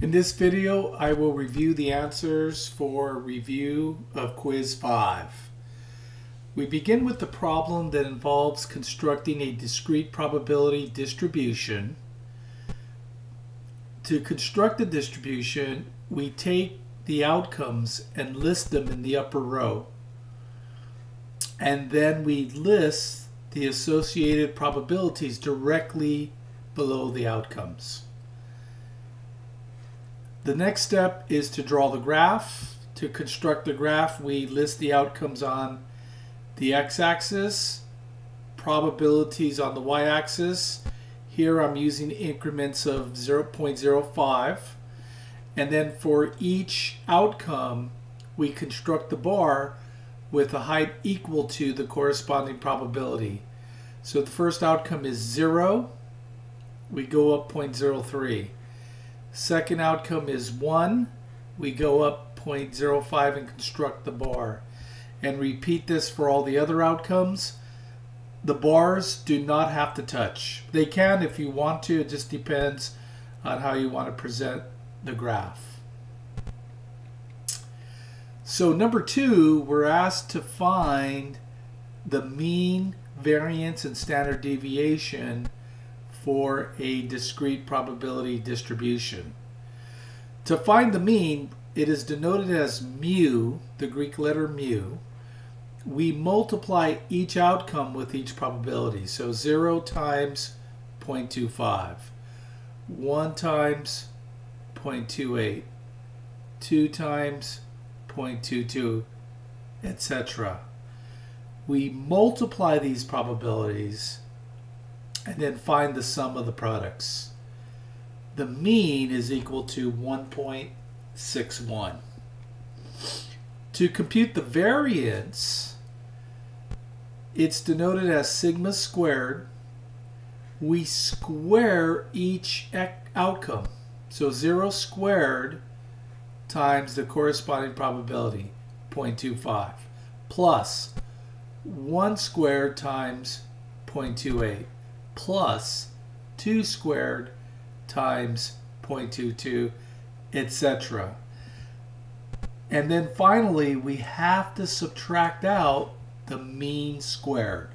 In this video, I will review the answers for review of Quiz 5. We begin with the problem that involves constructing a discrete probability distribution. To construct a distribution, we take the outcomes and list them in the upper row. And then we list the associated probabilities directly below the outcomes. The next step is to draw the graph. To construct the graph, we list the outcomes on the x-axis, probabilities on the y-axis. Here I'm using increments of 0.05. And then for each outcome, we construct the bar with a height equal to the corresponding probability. So the first outcome is 0. We go up 0.03. Second outcome is 1. We go up 0.05 and construct the bar. And repeat this for all the other outcomes. The bars do not have to touch. They can if you want to. It just depends on how you want to present the graph. So number 2, we're asked to find the mean, variance, and standard deviation for a discrete probability distribution. To find the mean, it is denoted as mu, the Greek letter mu. We multiply each outcome with each probability. So 0 times 0.25, 1 times 0.28, 2 times 0.22, etc. We multiply these probabilities and then find the sum of the products. The mean is equal to 1.61. To compute the variance, it's denoted as sigma squared. We square each outcome. So 0 squared times the corresponding probability, 0.25, plus 1 squared times 0.28, plus 2 squared times 0.22, etc. And then finally, we have to subtract out the mean squared.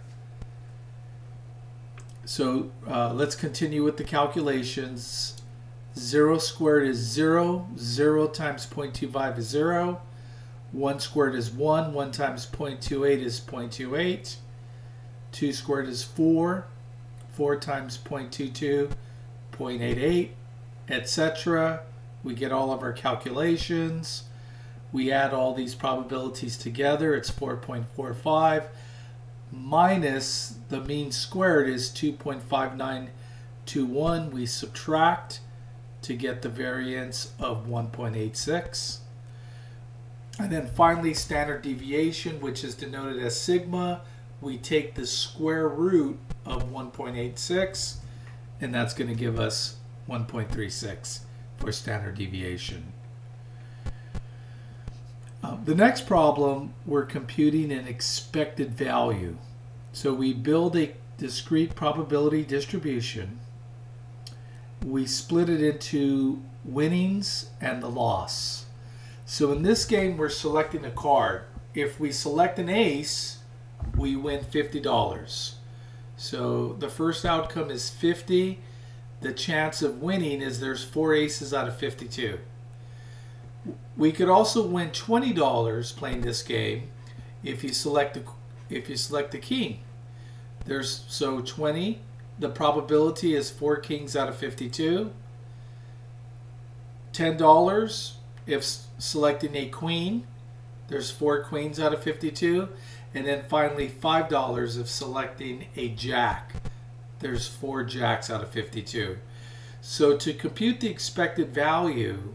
So let's continue with the calculations. 0 squared is 0. 0 times 0.25 is 0. 1 squared is 1. 1 times 0.28 is 0.28. 2 squared is 4. 4 times 0.22, 0.88, etc. We get all of our calculations. We add all these probabilities together. It's 4.45 minus the mean squared is 2.5921. We subtract to get the variance of 1.86. And then finally, standard deviation, which is denoted as sigma. We take the square root of 1.86, and that's going to give us 1.36 for standard deviation. The next problem, we're computing an expected value. So we build a discrete probability distribution. We split it into winnings and the loss. So in this game, we're selecting a card. If we select an ace, we win $50. So the first outcome is 50. The chance of winning is there's 4 aces out of 52. We could also win $20 playing this game if you select the king. So 20. The probability is 4 kings out of 52. $10 if selecting a queen. There's 4 queens out of 52. And then finally $5 if selecting a jack. There's 4 jacks out of 52. So to compute the expected value,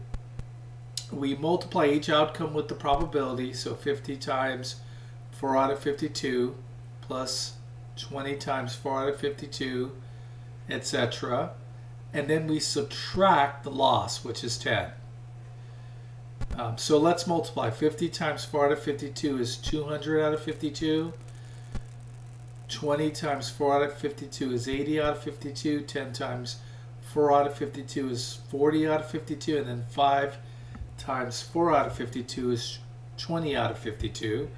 we multiply each outcome with the probability. So 50 times 4 out of 52 plus 20 times 4 out of 52, etc. And then we subtract the loss, which is 10. So let's multiply. 50 times 4 out of 52 is 200 out of 52. 20 times 4 out of 52 is 80 out of 52. 10 times 4 out of 52 is 40 out of 52, and then 5 times 4 out of 52 is 20 out of 52.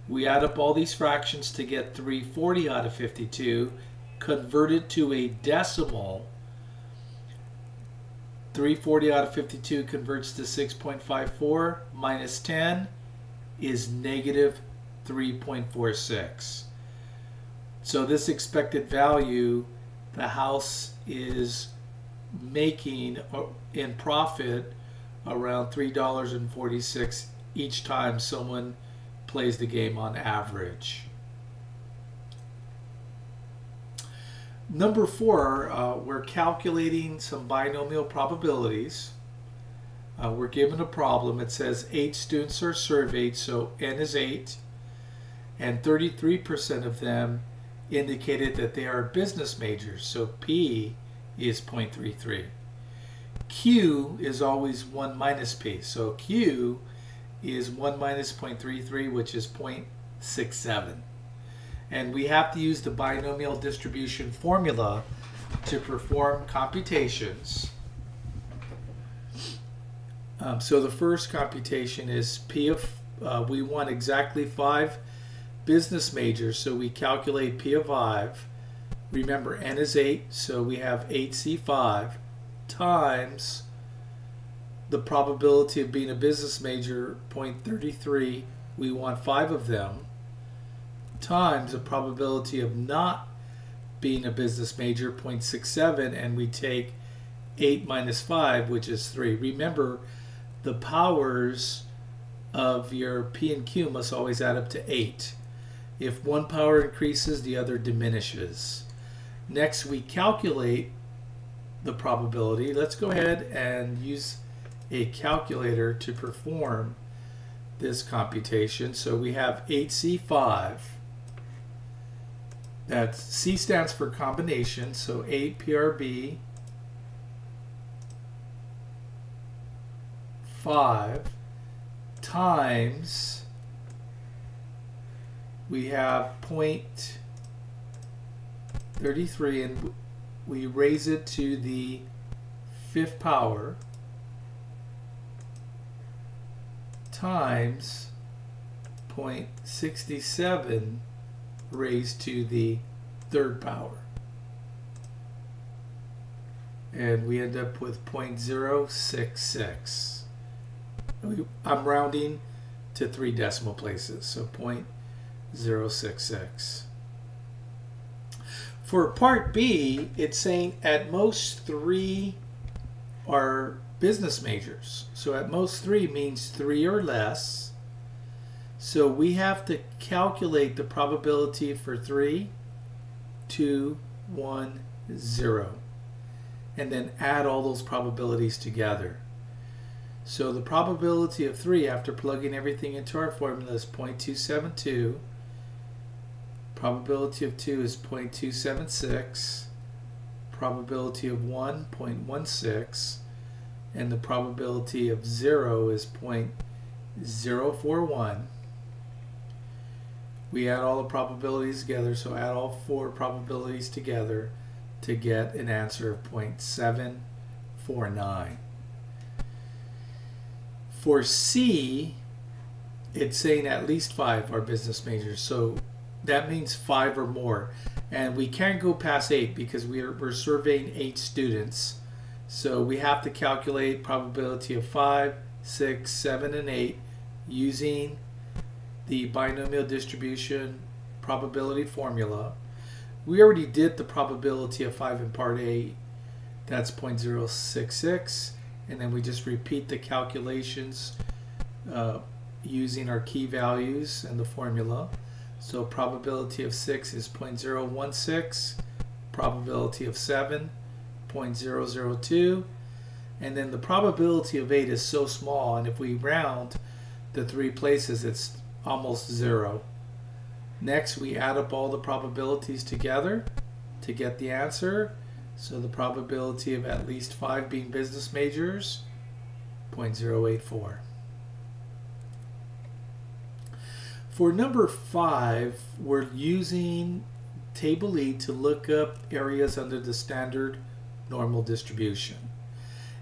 We add up all these fractions to get 340 out of 52, convert it to a decimal. 340 out of 52 converts to 6.54, minus 10 is negative 3.46. So this expected value, the house is making in profit around $3.46 each time someone plays the game on average. Number 4, we're calculating some binomial probabilities. We're given a problem. It says 8 students are surveyed, so N is 8, and 33% of them indicated that they are business majors, so P is 0.33. Q is always 1 minus P, so Q is 1 minus 0.33, which is 0.67. And we have to use the binomial distribution formula to perform computations. So the first computation is P of, we want exactly 5 business majors, so we calculate P of 5. Remember, N is 8, so we have 8C5 times the probability of being a business major, 0.33, we want 5 of them, times the probability of not being a business major, 0.67, and we take 8 minus 5, which is 3. Remember, the powers of your P and Q must always add up to 8. If one power increases, the other diminishes. Next, we calculate the probability. Let's go ahead and use a calculator to perform this computation. So we have 8C5. That's C stands for combination, so 8 PRB 5 times, we have 0.33, and we raise it to the 5th power, times 0.67 raised to the 3rd power. And we end up with 0.066. I'm rounding to 3 decimal places, so 0.066. For part B, it's saying at most 3 are business majors. So at most 3 means 3 or less. So we have to calculate the probability for 3, 2, 1, 0, and then add all those probabilities together. So the probability of 3, after plugging everything into our formula, is 0.272. Probability of 2 is 0.276. Probability of 1, 0.16. And the probability of 0 is 0.041. We add all the probabilities together, so add all 4 probabilities together to get an answer of 0.749. For C, it's saying at least 5 are business majors, so that means 5 or more. And we can't go past 8 because we're surveying 8 students. So we have to calculate probability of 5, 6, 7, and 8 using the binomial distribution probability formula. We already did the probability of 5 in part A. That's 0.066. And then we just repeat the calculations using our key values and the formula. So probability of 6 is 0.016, probability of 7, 0.002, and then the probability of 8 is so small, and if we round the 3 places, it's almost 0. Next, we add up all the probabilities together to get the answer. So the probability of at least 5 being business majors, 0.084. For number 5, we're using Table E to look up areas under the standard normal distribution.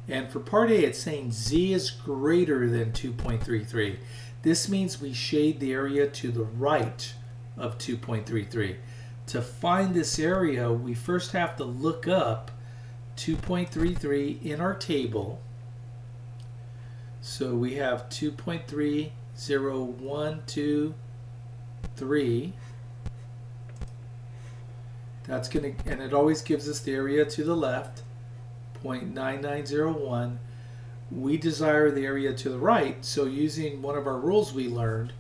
And for part A, it's saying z is greater than 2.33. This means we shade the area to the right of 2.33. To find this area, we first have to look up 2.33 in our table. So we have 2.30123. That's going to, and it always gives us the area to the left, 0.9901. We desire the area to the right, so using one of our rules we learned,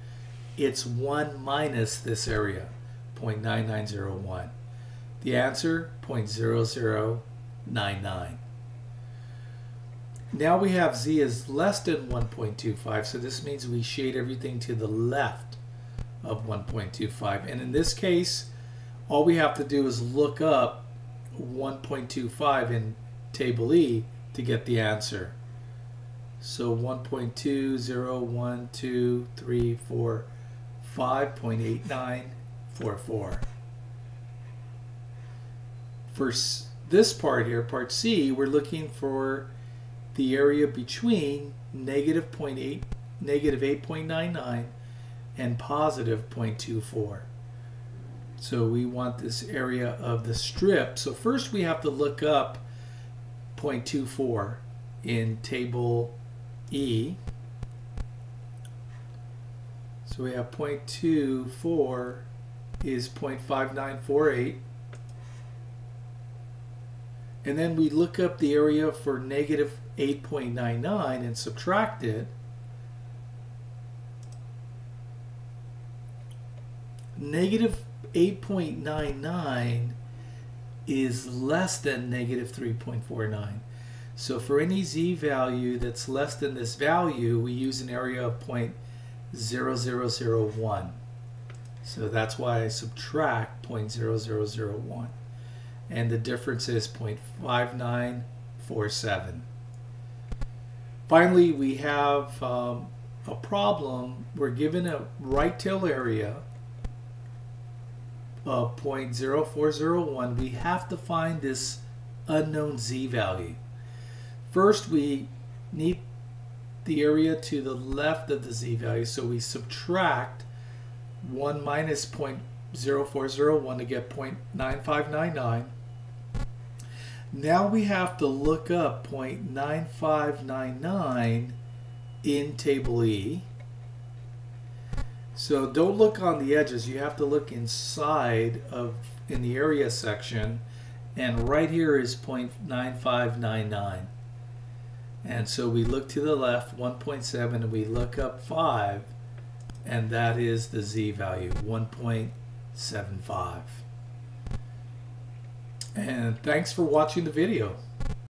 it's 1 minus this area, 0.9901. The answer, 0.0099. Now we have z is less than 1.25, so this means we shade everything to the left of 1.25. And in this case, all we have to do is look up 1.25 in table E to get the answer. So 1.201234.5.8944. For this part here, part C, we're looking for the area between negative 8.99 and positive 0.24. So we want this area of the strip. So first we have to look up 0.24 in table E. So we have 0.24 is 0.5948. And then we look up the area for negative 8.99 and subtract it. Negative 8.99 is less than negative 3.49. So for any z value that's less than this value, we use an area of 0.0001. So that's why I subtract 0.0001. And the difference is 0.5947. Finally, we have a problem. We're given a right tail area of 0.0401. We have to find this unknown z value. First, we need the area to the left of the z value, so we subtract 1 minus 0.0401 to get 0.9599. Now we have to look up 0.9599 in table E. So don't look on the edges, you have to look inside in the area section, and right here is 0.9599. And so we look to the left, 1.7, and we look up 5, and that is the z value, 1.75. And thanks for watching the video.